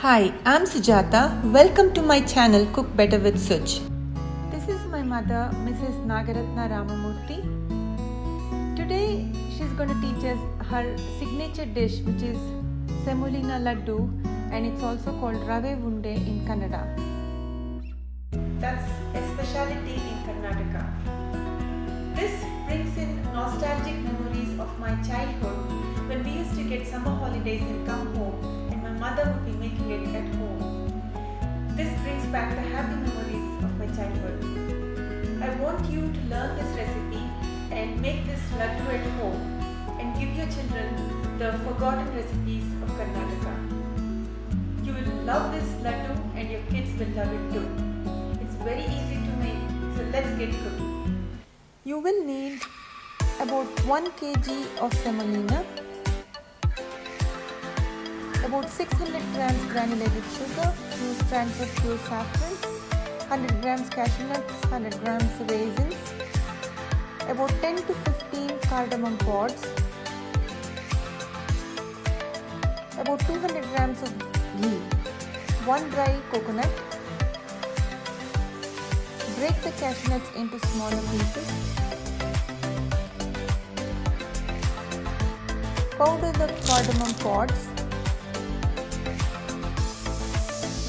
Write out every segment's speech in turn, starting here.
Hi, I'm Sujatha. Welcome to my channel Cook Better with Suj. This is my mother, Mrs. Nagaratna Ramamurthy. Today she's going to teach us her signature dish, which is Semolina Laddu, and it's also called Rave Unde in Kannada. That's a specialty in Karnataka. This brings in nostalgic memories of my childhood when we used to get summer holidays and come home. Mother would be making it at home. This brings back the happy memories of my childhood. I want you to learn this recipe and make this laddu at home and give your children the forgotten recipes of Karnataka. You will love this laddu and your kids will love it too. It's very easy to make, so let's get cooking. You will need about 1 kg of semolina, about 600 grams granulated sugar, 2 strands of pure saffron, 100 grams Cashewnuts, 100 grams raisins, about 10 to 15 Cardamom Pods, about 200 grams of ghee, 1 dry coconut. Break the Cashewnuts into smaller pieces. Powder the Cardamom Pods.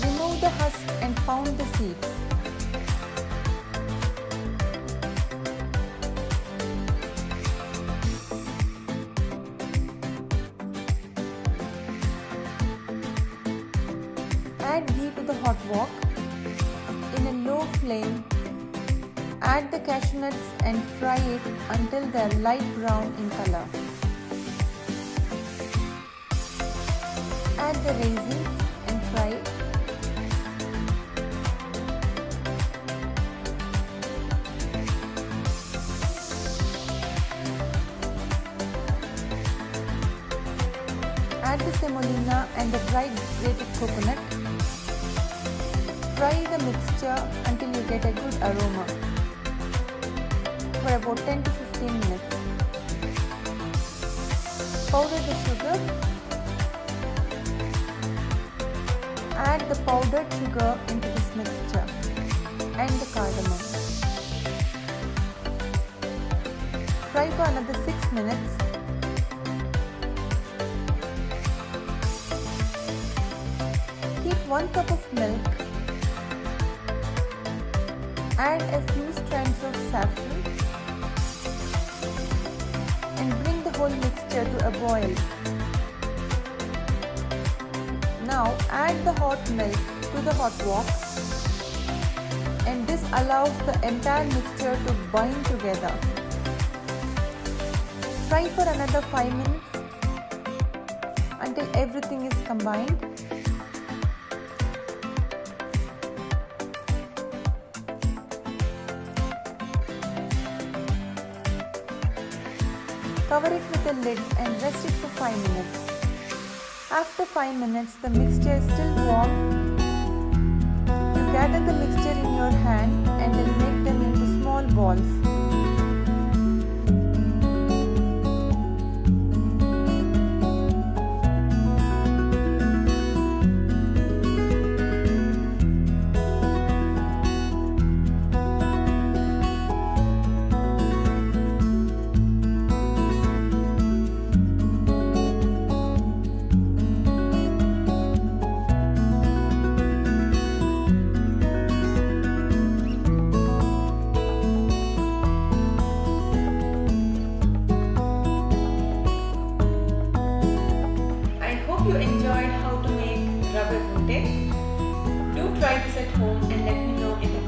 Remove the husk and pound the seeds. Add ghee to the hot wok. In a low flame, add the Cashewnuts and fry it until they are light brown in color. Add the raisins and fry it. Add the semolina and the dried grated coconut. Fry the mixture until you get a good aroma for about 10 to 15 minutes. Powder the sugar. Add the powdered sugar into this mixture and the cardamom. Fry for another 6 minutes. Heat 1 cup of milk. Add a few strands of saffron and bring the whole mixture to a boil. Now add the hot milk to the hot wok, and this allows the entire mixture to bind together. Fry for another 5 minutes until everything is combined. Cover it with a lid and rest it for 5 minutes. After 5 minutes, the mixture is still warm. You gather the mixture in your hand and then make them into small balls. You enjoyed how to make Rave Unde. Do try this at home and let me know in the